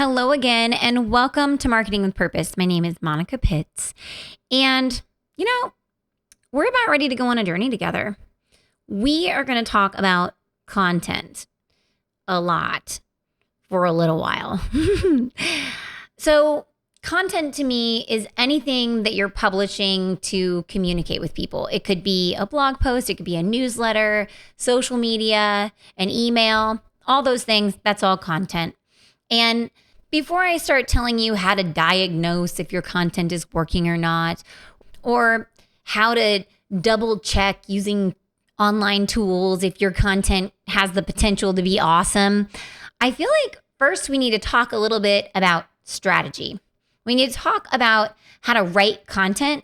Hello again, and welcome to Marketing with Purpose. My name is Monica Pitts, and we're about ready to go on a journey together. We are going to talk about content a lot for a little while. So, content to me is anything that you're publishing to communicate with people. It could be a blog post, it could be a newsletter, social media, an email, all those things. That's all content. And before I start telling you how to diagnose if your content is working or not, or how to double check using online tools if your content has the potential to be awesome, I feel like first we need to talk a little bit about strategy. We need to talk about how to write content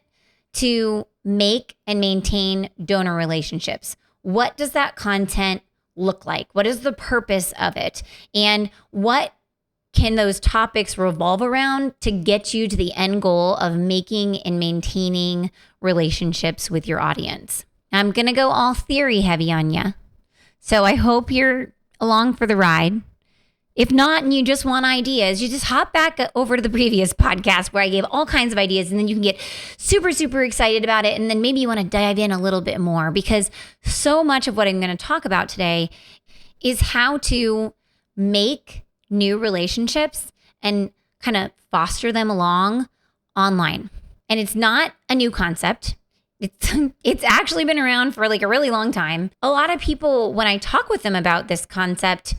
to make and maintain donor relationships. What does that content look like? What is the purpose of it? And what can those topics revolve around to get you to the end goal of making and maintaining relationships with your audience? I'm going to go all theory heavy on you. So I hope you're along for the ride. If not, and you just want ideas, you just hop back over to the previous podcast where I gave all kinds of ideas, and then you can get super, super excited about it. And then maybe you want to dive in a little bit more, because so much of what I'm going to talk about today is how to make new relationships and kind of foster them along online. And it's not a new concept. It's actually been around for like a really long time. A lot of people, when I talk with them about this concept,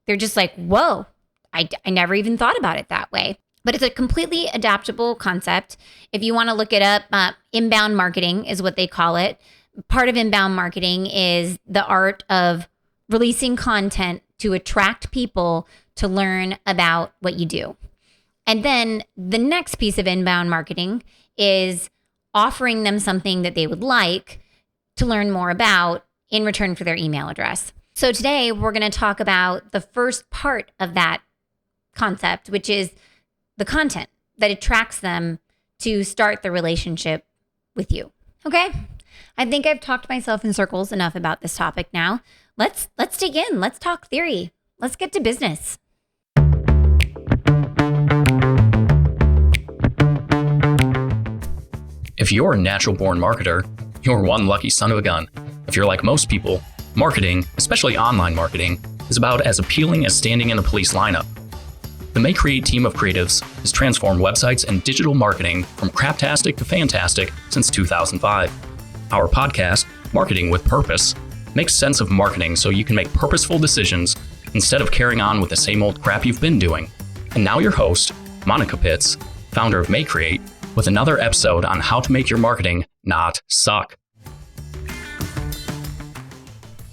they're just like, whoa, I never even thought about it that way. But it's a completely adaptable concept. If you want to look it up, inbound marketing is what they call it. Part of inbound marketing is the art of releasing content to attract people to learn about what you do. And then the next piece of inbound marketing is offering them something that they would like to learn more about in return for their email address. So today we're going to talk about the first part of that concept, which is the content that attracts them to start the relationship with you. Okay? I think I've talked myself in circles enough about this topic now. Let's dig in. Let's talk theory. Let's get to business. If you're a natural-born marketer, you're one lucky son of a gun. If you're like most people, marketing, especially online marketing, is about as appealing as standing in a police lineup. The May Create team of creatives has transformed websites and digital marketing from craptastic to fantastic since 2005. Our podcast, Marketing with Purpose, makes sense of marketing so you can make purposeful decisions instead of carrying on with the same old crap you've been doing. And now your host, Monica Pitts, founder of May Create, with another episode on how to make your marketing not suck.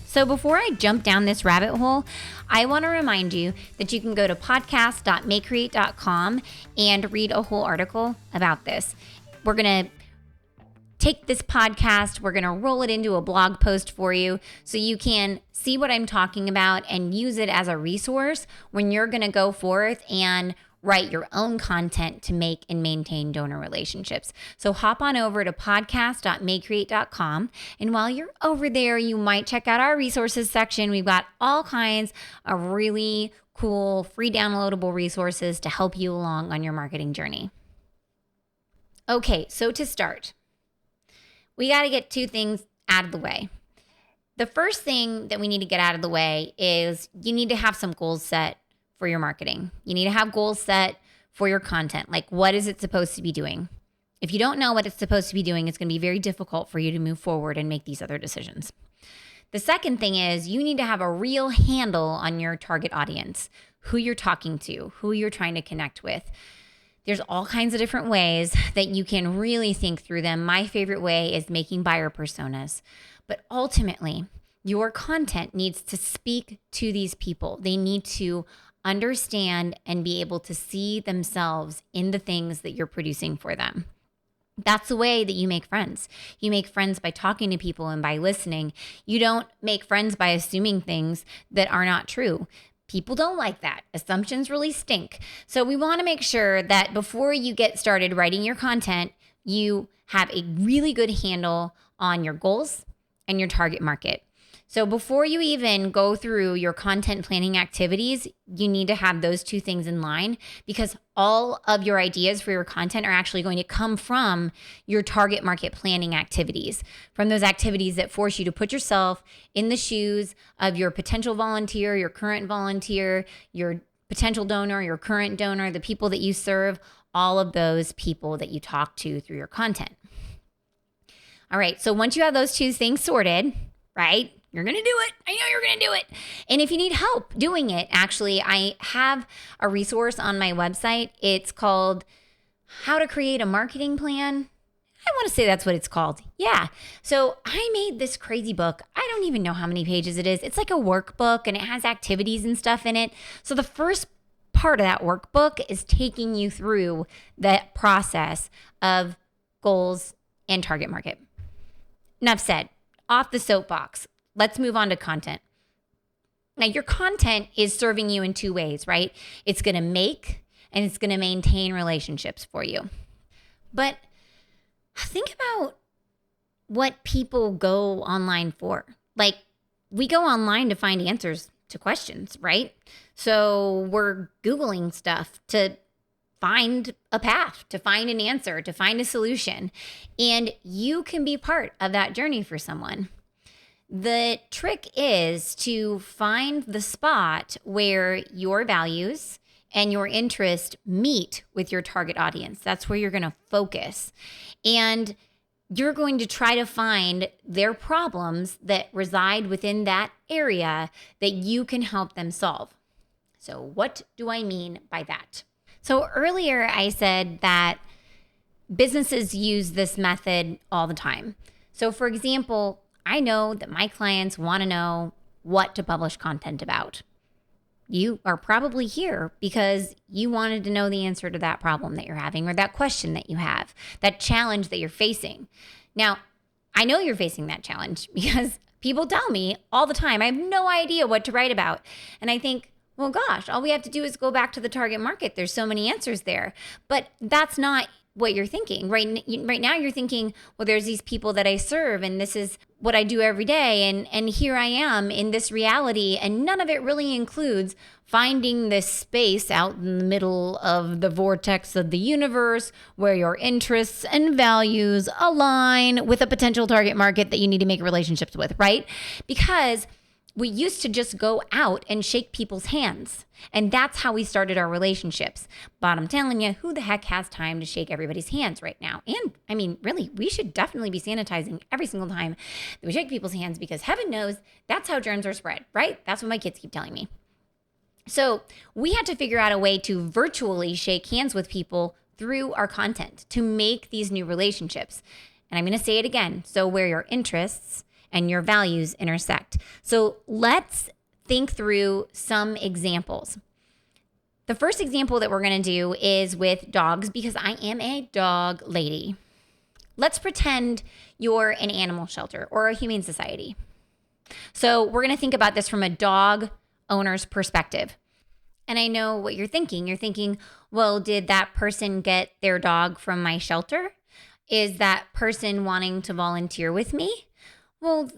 So before I jump down this rabbit hole, I want to remind you that you can go to podcast.maycreate.com and read a whole article about this. We're going to take this podcast, we're going to roll it into a blog post for you so you can see what I'm talking about and use it as a resource when you're going to go forth and write your own content to make and maintain donor relationships. So hop on over to podcast.maycreate.com. And while you're over there, you might check out our resources section. We've got all kinds of really cool, free downloadable resources to help you along on your marketing journey. Okay, so to start, we got to get two things out of the way. The first thing that we need to get out of the way is you need to have some goals set for your marketing. You need to have goals set for your content. Like, what is it supposed to be doing? If you don't know what it's supposed to be doing, it's going to be very difficult for you to move forward and make these other decisions. The second thing is you need to have a real handle on your target audience, who you're talking to, who you're trying to connect with. There's all kinds of different ways that you can really think through them. My favorite way is making buyer personas. But ultimately, your content needs to speak to these people. They need to understand and be able to see themselves in the things that you're producing for them. That's the way that you make friends. You make friends by talking to people and by listening. You don't make friends by assuming things that are not true. People don't like that. Assumptions really stink. So we want to make sure that before you get started writing your content, you have a really good handle on your goals and your target market. So before you even go through your content planning activities, you need to have those two things in line, because all of your ideas for your content are actually going to come from your target market planning activities, from those activities that force you to put yourself in the shoes of your potential volunteer, your current volunteer, your potential donor, your current donor, the people that you serve, all of those people that you talk to through your content. All right, so once you have those two things sorted, right? You're going to do it. I know you're going to do it. And if you need help doing it, actually, I have a resource on my website. It's called How to Create a Marketing Plan. I want to say that's what it's called. Yeah. So I made this crazy book. I don't even know how many pages it is. It's like a workbook and it has activities and stuff in it. So the first part of that workbook is taking you through that process of goals and target market. Enough said. Off the soapbox. Let's move on to content. Now, your content is serving you in two ways, right? It's going to make and it's going to maintain relationships for you. But think about what people go online for. Like, we go online to find answers to questions, right? So we're Googling stuff to find a path, to find an answer, to find a solution. And you can be part of that journey for someone. The trick is to find the spot where your values and your interest meet with your target audience. That's where you're going to focus. And you're going to try to find their problems that reside within that area that you can help them solve. So what do I mean by that? So earlier I said that businesses use this method all the time. So for example, I know that my clients want to know what to publish content about. You are probably here because you wanted to know the answer to that problem that you're having, or that question that you have, that challenge that you're facing. Now, I know you're facing that challenge because people tell me all the time, I have no idea what to write about. And I think, well, gosh, all we have to do is go back to the target market. There's so many answers there. But that's not what you're thinking. Right now you're thinking, well, there's these people that I serve and this is what I do every day. And here I am in this reality. And none of it really includes finding this space out in the middle of the vortex of the universe where your interests and values align with a potential target market that you need to make relationships with, right? Because we used to just go out and shake people's hands. And that's how we started our relationships. But I'm telling you, who the heck has time to shake everybody's hands right now? And I mean, really, we should definitely be sanitizing every single time that we shake people's hands, because heaven knows that's how germs are spread, right? That's what my kids keep telling me. So we had to figure out a way to virtually shake hands with people through our content to make these new relationships. And I'm going to say it again. So where your interests and your values intersect. So let's think through some examples. The first example that we're going to do is with dogs, because I am a dog lady. Let's pretend you're an animal shelter or a humane society. So we're going to think about this from a dog owner's perspective. And I know what you're thinking. You're thinking, well, did that person get their dog from my shelter? Is that person wanting to volunteer with me? Well,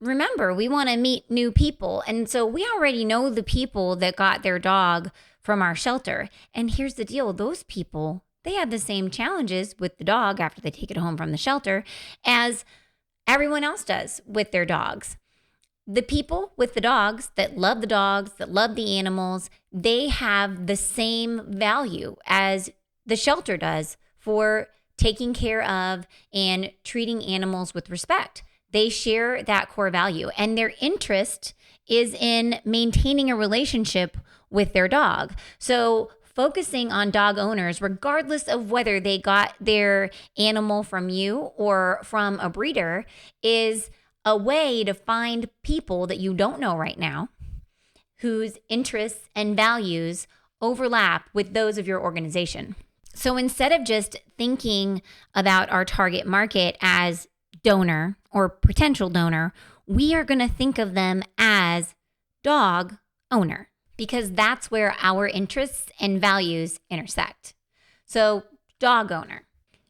remember, we want to meet new people. And so we already know the people that got their dog from our shelter. And here's the deal. Those people, they have the same challenges with the dog after they take it home from the shelter as everyone else does with their dogs. The people with the dogs, that love the animals, they have the same value as the shelter does for taking care of and treating animals with respect. They share that core value, and their interest is in maintaining a relationship with their dog. So focusing on dog owners, regardless of whether they got their animal from you or from a breeder, is a way to find people that you don't know right now whose interests and values overlap with those of your organization. So instead of just thinking about our target market as donor or potential donor, we are going to think of them as dog owner, because that's where our interests and values intersect. So dog owner,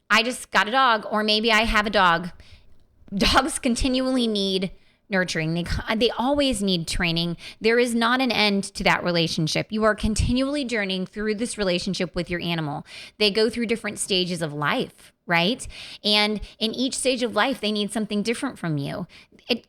I just got a dog, or maybe I have a dog. Dogs continually need nurturing. They always need training. There is not an end to that relationship. You are continually journeying through this relationship with your animal. They go through different stages of life, right? And in each stage of life, they need something different from you.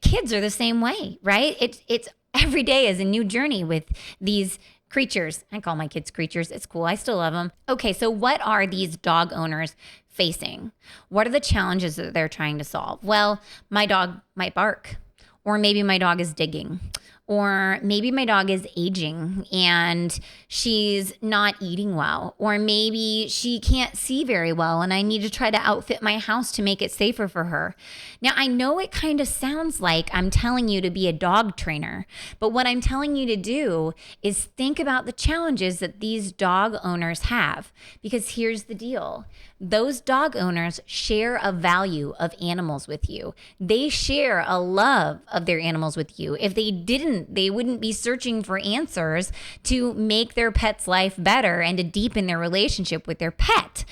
Kids are the same way, right? It's every day is a new journey with these creatures. I call my kids creatures. It's cool. I still love them. Okay, so what are these dog owners facing? What are the challenges that they're trying to solve? Well, my dog might bark. Or maybe my dog is digging. Or maybe my dog is aging and she's not eating well. Or maybe she can't see very well and I need to try to outfit my house to make it safer for her. Now, I know it kind of sounds like I'm telling you to be a dog trainer, but what I'm telling you to do is think about the challenges that these dog owners have. Because here's the deal. Those dog owners share a value of animals with you. They share a love of their animals with you. If they didn't, they wouldn't be searching for answers to make their pet's life better and to deepen their relationship with their pet.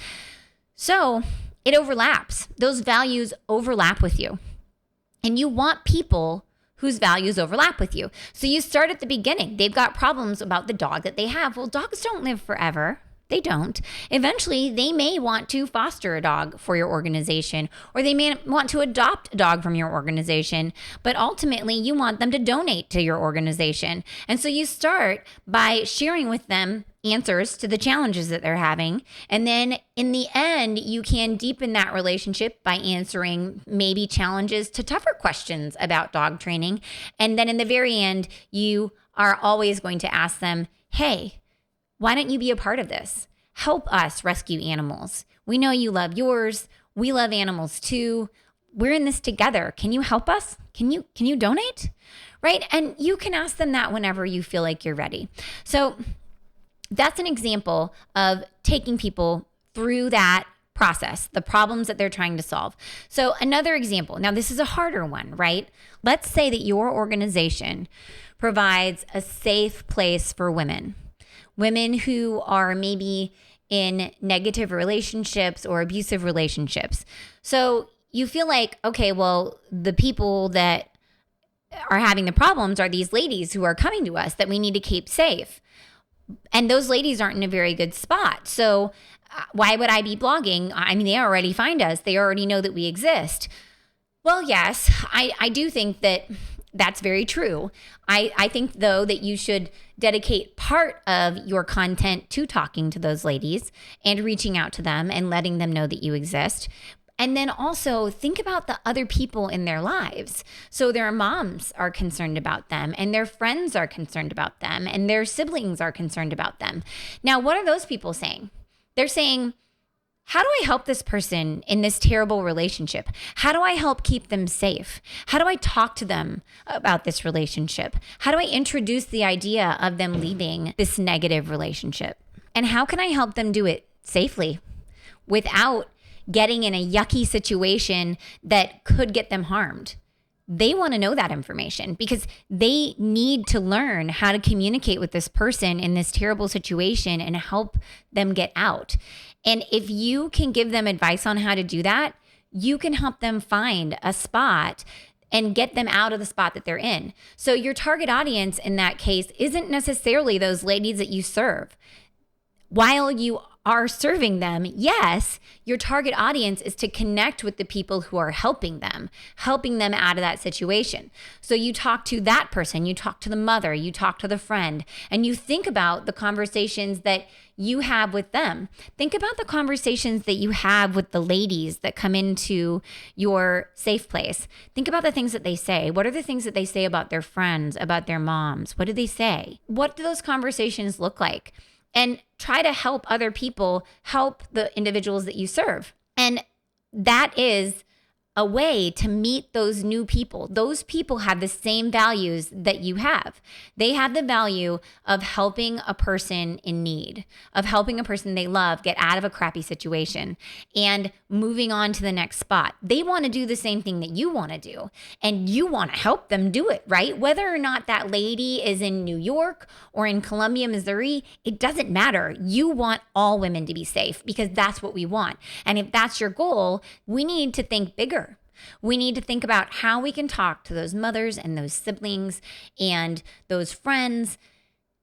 So it overlaps. Those values overlap with you. And you want people whose values overlap with you. So you start at the beginning. They've got problems about the dog that they have. Well, dogs don't live forever. They don't. Eventually, they may want to foster a dog for your organization, or they may want to adopt a dog from your organization, but ultimately you want them to donate to your organization. And so you start by sharing with them answers to the challenges that they're having. And then in the end, you can deepen that relationship by answering maybe challenges to tougher questions about dog training. And then in the very end, you are always going to ask them, hey, why don't you be a part of this? Help us rescue animals. We know you love yours. We love animals too. We're in this together. Can you help us? Can you donate? Right? And you can ask them that whenever you feel like you're ready. So that's an example of taking people through that process, the problems that they're trying to solve. So another example, now this is a harder one, right? Let's say that your organization provides a safe place for women who are maybe in negative relationships or abusive relationships. So you feel like, okay, well, the people that are having the problems are these ladies who are coming to us that we need to keep safe. And those ladies aren't in a very good spot. So why would I be blogging? I mean, they already find us. They already know that we exist. Well, yes, I do think that that's very true. I think, though, that you should dedicate part of your content to talking to those ladies and reaching out to them and letting them know that you exist. And then also think about the other people in their lives. So their moms are concerned about them and their friends are concerned about them and their siblings are concerned about them. Now, what are those people saying? They're saying, how do I help this person in this terrible relationship? How do I help keep them safe? How do I talk to them about this relationship? How do I introduce the idea of them leaving this negative relationship? And how can I help them do it safely without getting in a yucky situation that could get them harmed? They want to know that information because they need to learn how to communicate with this person in this terrible situation and help them get out. And if you can give them advice on how to do that, you can help them find a spot and get them out of the spot that they're in. So your target audience in that case isn't necessarily those ladies that you serve. While you are serving them, yes, your target audience is to connect with the people who are helping them out of that situation. So you talk to that person, you talk to the mother, you talk to the friend, and you think about the conversations that you have with them. Think about the conversations that you have with the ladies that come into your safe place. Think about the things that they say. What are the things that they say about their friends, about their moms? What do they say? What do those conversations look like? And try to help other people help the individuals that you serve. And that is a way to meet those new people. Those people have the same values that you have. They have the value of helping a person in need, of helping a person they love get out of a crappy situation and moving on to the next spot. They want to do the same thing that you want to do, and you want to help them do it, right? Whether or not that lady is in New York or in Columbia, Missouri, it doesn't matter. You want all women to be safe because that's what we want. And if that's your goal, we need to think bigger. We need to think about how we can talk to those mothers and those siblings and those friends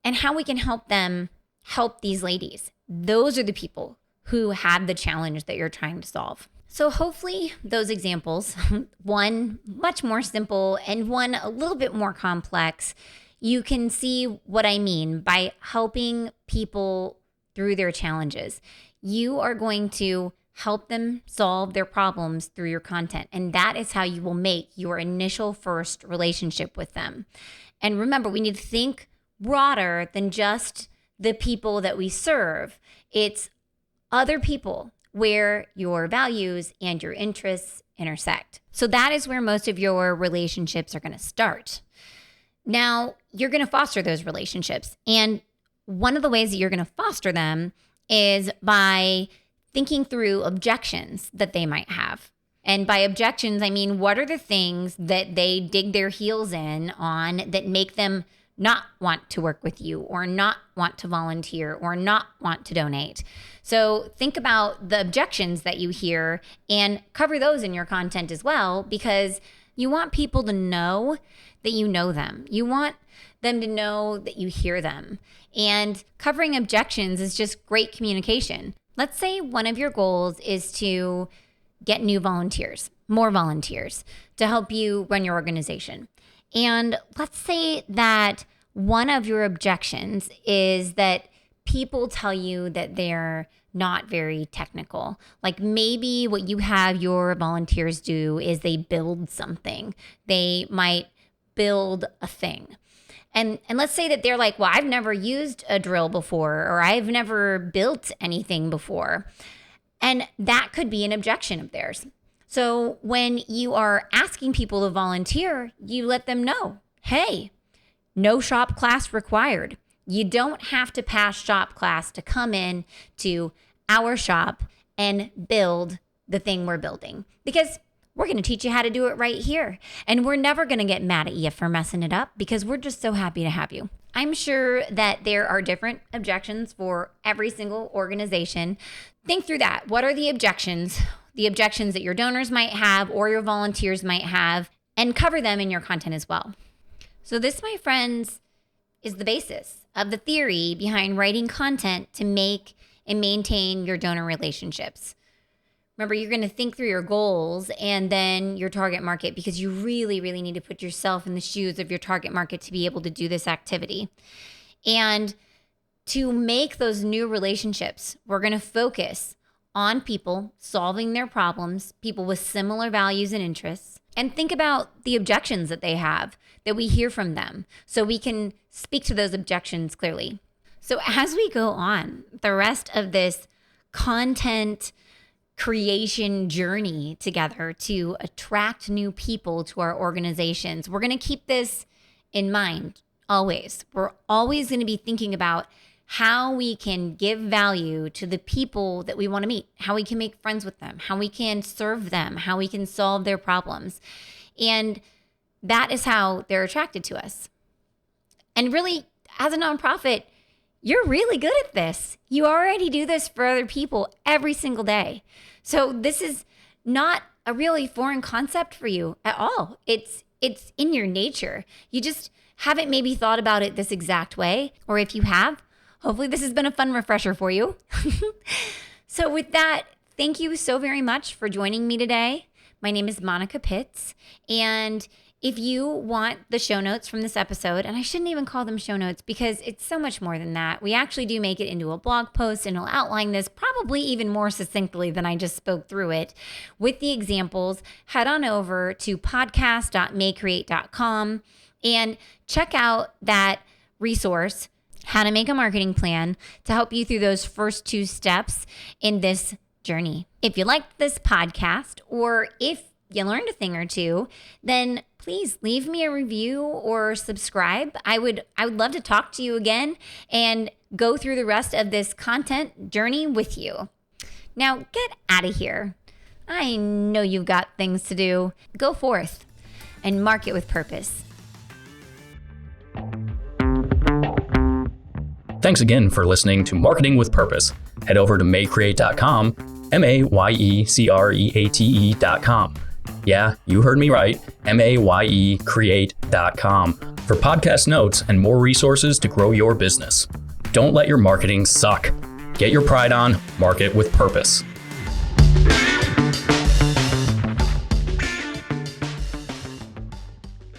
and how we can help them help these ladies. Those are the people who have the challenge that you're trying to solve. So hopefully those examples, one much more simple and one a little bit more complex, you can see what I mean by helping people through their challenges. You are going to help them solve their problems through your content. And that is how you will make your initial first relationship with them. And remember, we need to think broader than just the people that we serve. It's other people where your values and your interests intersect. So that is where most of your relationships are going to start. Now, you're going to foster those relationships. And one of the ways that you're going to foster them is by thinking through objections that they might have. And by objections, I mean, what are the things that they dig their heels in on that make them not want to work with you or not want to volunteer or not want to donate? So think about the objections that you hear and cover those in your content as well, because you want people to know that you know them. You want them to know that you hear them. And covering objections is just great communication. Let's say one of your goals is to get new volunteers, more volunteers to help you run your organization. And let's say that one of your objections is that people tell you that they're not very technical. Like maybe what you have your volunteers do is they build something. They might build a thing. And let's say that they're like, well, I've never used a drill before, or I've never built anything before. And that could be an objection of theirs. So when you are asking people to volunteer, you let them know, hey, no shop class required. You don't have to pass shop class to come in to our shop and build the thing we're building, because we're going to teach you how to do it right here. And we're never going to get mad at you for messing it up because we're just so happy to have you. I'm sure that there are different objections for every single organization. Think through that. What are the objections? The objections that your donors might have or your volunteers might have, and cover them in your content as well. So this, my friends, is the basis of the theory behind writing content to make and maintain your donor relationships. Remember, you're going to think through your goals and then your target market, because you really, really need to put yourself in the shoes of your target market to be able to do this activity. And to make those new relationships, we're going to focus on people solving their problems, people with similar values and interests, and think about the objections that they have that we hear from them so we can speak to those objections clearly. So as we go on the rest of this content creation journey together to attract new people to our organizations, we're going to keep this in mind always. We're always going to be thinking about how we can give value to the people that we want to meet, how we can make friends with them, how we can serve them, how we can solve their problems. And that is how they're attracted to us. And really, as a nonprofit, you're really good at this. You already do this for other people every single day. So this is not a really foreign concept for you at all. It's in your nature. You just haven't maybe thought about it this exact way. Or if you have, hopefully this has been a fun refresher for you. So with that, thank you so very much for joining me today. My name is Monica Pitts, and if you want the show notes from this episode, and I shouldn't even call them show notes because it's so much more than that. We actually do make it into a blog post, and it'll outline this probably even more succinctly than I just spoke through it. With the examples, head on over to podcast.maycreate.com and check out that resource, How to Make a Marketing Plan, to help you through those first 2 steps in this journey. If you liked this podcast, or if you learned a thing or two, then please leave me a review or subscribe. I would love to talk to you again and go through the rest of this content journey with you. Now get out of here. I know you've got things to do. Go forth and market with purpose. Thanks again for listening to Marketing with Purpose. Head over to maycreate.com, MAYECREATE.com, Yeah, you heard me right. MAYEcreate.com for podcast notes and more resources to grow your business. Don't let your marketing suck. Get your pride on, market with purpose.